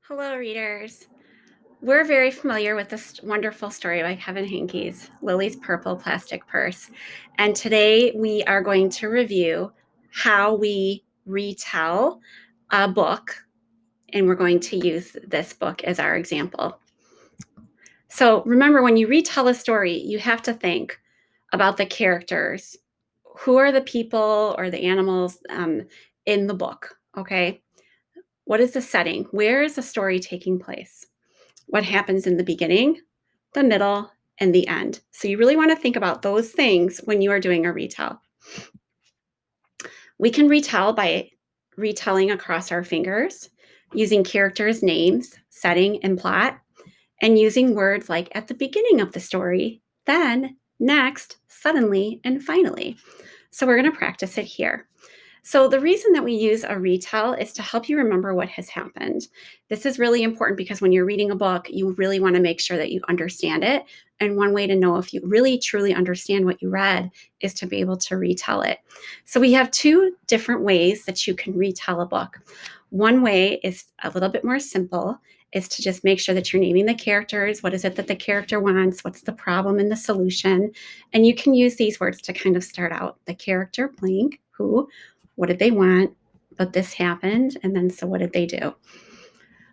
Hello, readers. We're very familiar with this wonderful story by Kevin Henkes, Lily's Purple Plastic Purse. And today we are going to review how we retell a book, and we're going to use this book as our example. So remember, when you retell a story, you have to think about the characters. Who are the people or the animals in the book? Okay. What is the setting? Where is the story taking place? What happens in the beginning, the middle, and the end. So you really want to think about those things when you are doing a retell. We can retell by retelling across our fingers, using characters' names, setting, and plot, and using words like at the beginning of the story, then, next, suddenly, and finally. So we're going to practice it here. So the reason that we use a retell is to help you remember what has happened. This is really important because when you're reading a book, you really want to make sure that you understand it. And one way to know if you really truly understand what you read is to be able to retell it. So we have two different ways that you can retell a book. One way is a little bit more simple, is to just make sure that you're naming the characters. What is it that the character wants? What's the problem and the solution? And you can use these words to kind of start out. The character blank, who, what did they want? But this happened. And then, so what did they do?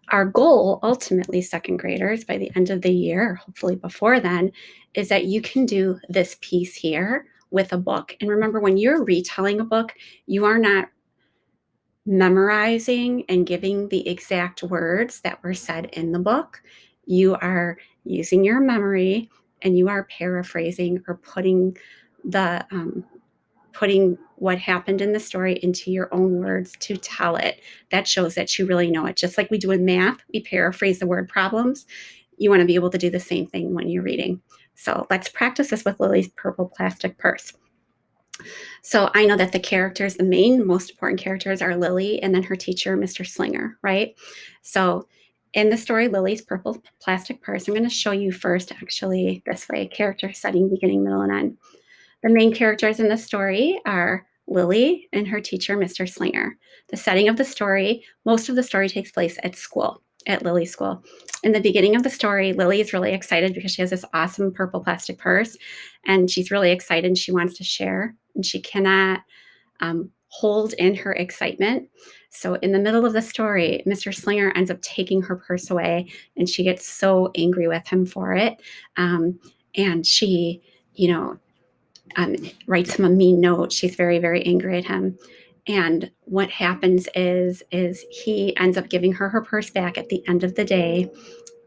Our goal, ultimately, second graders, by the end of the year, hopefully before then, is that you can do this piece here with a book. And remember, when you're retelling a book, you are not memorizing and giving the exact words that were said in the book. You are using your memory and you are paraphrasing or putting what happened in the story into your own words to tell it. That shows that you really know it. Just like we do in math, we paraphrase the word problems. You want to be able to do the same thing when you're reading. So let's practice this with Lily's Purple Plastic Purse. So I know that the characters, the main, most important characters are Lily and then her teacher, Mr. Slinger, right? So in the story, Lily's Purple Plastic Purse, I'm going to show you first, actually, this way, character setting, beginning, middle, and end. The main characters in the story are Lily and her teacher, Mr. Slinger. The setting of the story, most of the story takes place at school, at Lily's school. In the beginning of the story, Lily is really excited because she has this awesome purple plastic purse, and she's really excited and she wants to share, and she cannot hold in her excitement. So in the middle of the story, Mr. Slinger ends up taking her purse away, and she gets so angry with him for it. And she, writes him a mean note. She's very, very angry at him. And what happens is he ends up giving her purse back at the end of the day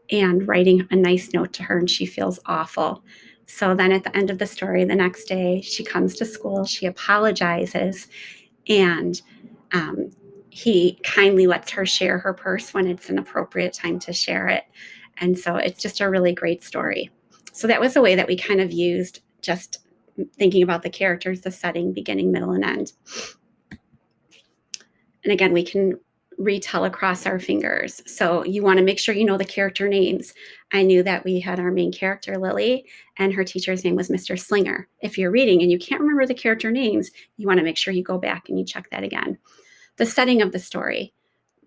and writing a nice note to her, and she feels awful. So then at the end of the story, the next day, she comes to school, she apologizes, and he kindly lets her share her purse when it's an appropriate time to share it. And so it's just a really great story. So that was a way that we kind of used, just thinking about the characters, the setting, beginning, middle, and end. And again, we can retell across our fingers. So you want to make sure you know the character names. I knew that we had our main character, Lily, and her teacher's name was Mr. Slinger. If you're reading and you can't remember the character names, you want to make sure you go back and you check that again. The setting of the story.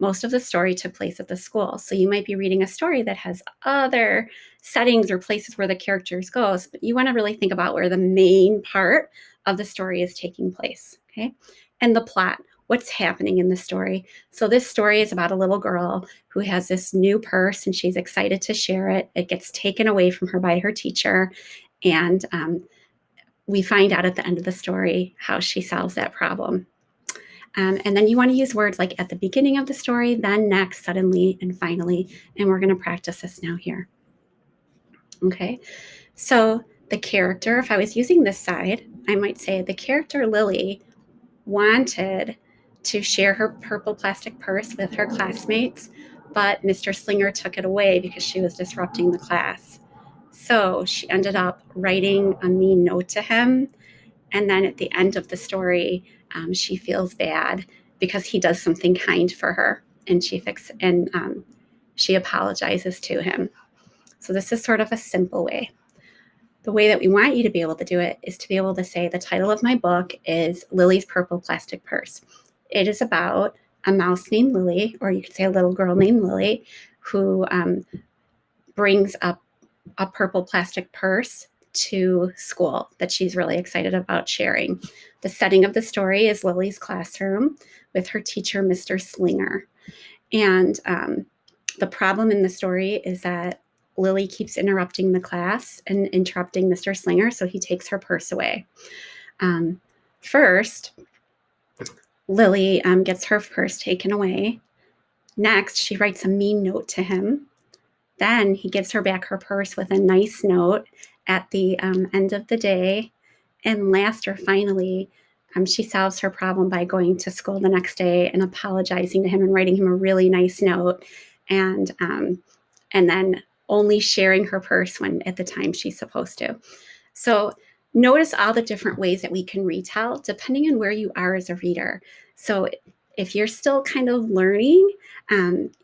Most of the story took place at the school. So you might be reading a story that has other settings or places where the characters go, but you want to really think about where the main part of the story is taking place, okay? And the plot, what's happening in the story. So this story is about a little girl who has this new purse and she's excited to share it. It gets taken away from her by her teacher, and we find out at the end of the story how she solves that problem. And then you want to use words like at the beginning of the story, then, next, suddenly, and finally. And we're going to practice this now here. Okay, so the character, if I was using this side, I might say the character Lily wanted to share her purple plastic purse with her classmates, but Mr. Slinger took it away because she was disrupting the class. So she ended up writing a mean note to him. And then at the end of the story, she feels bad because he does something kind for her, and she apologizes to him. So this is sort of a simple way. The way that we want you to be able to do it is to be able to say the title of my book is Lily's Purple Plastic Purse. It is about a mouse named Lily, or you could say a little girl named Lily, who brings up a purple plastic purse to school that she's really excited about sharing. The setting of the story is Lily's classroom with her teacher, Mr. Slinger. And the problem in the story is that Lily keeps interrupting the class and interrupting Mr. Slinger, so he takes her purse away. First, Lily gets her purse taken away. Next, she writes a mean note to him. Then he gives her back her purse with a nice note at the end of the day. And last or finally, she solves her problem by going to school the next day and apologizing to him and writing him a really nice note, and then only sharing her purse when at the time she's supposed to. So notice all the different ways that we can retell depending on where you are as a reader. So if you're still kind of learning,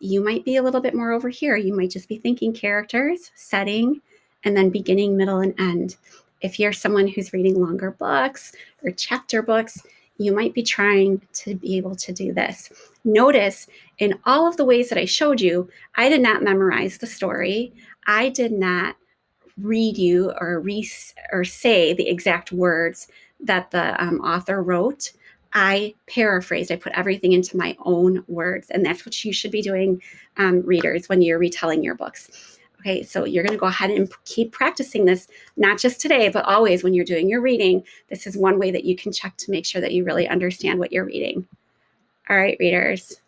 you might be a little bit more over here. You might just be thinking characters, setting, and then beginning, middle, and end. If you're someone who's reading longer books or chapter books, you might be trying to be able to do this. Notice in all of the ways that I showed you, I did not memorize the story. I did not read you or say the exact words that the author wrote. I paraphrased. I put everything into my own words, and that's what you should be doing, readers, when you're retelling your books. Okay, so you're going to go ahead and keep practicing this, not just today, but always when you're doing your reading. This is one way that you can check to make sure that you really understand what you're reading. All right, readers.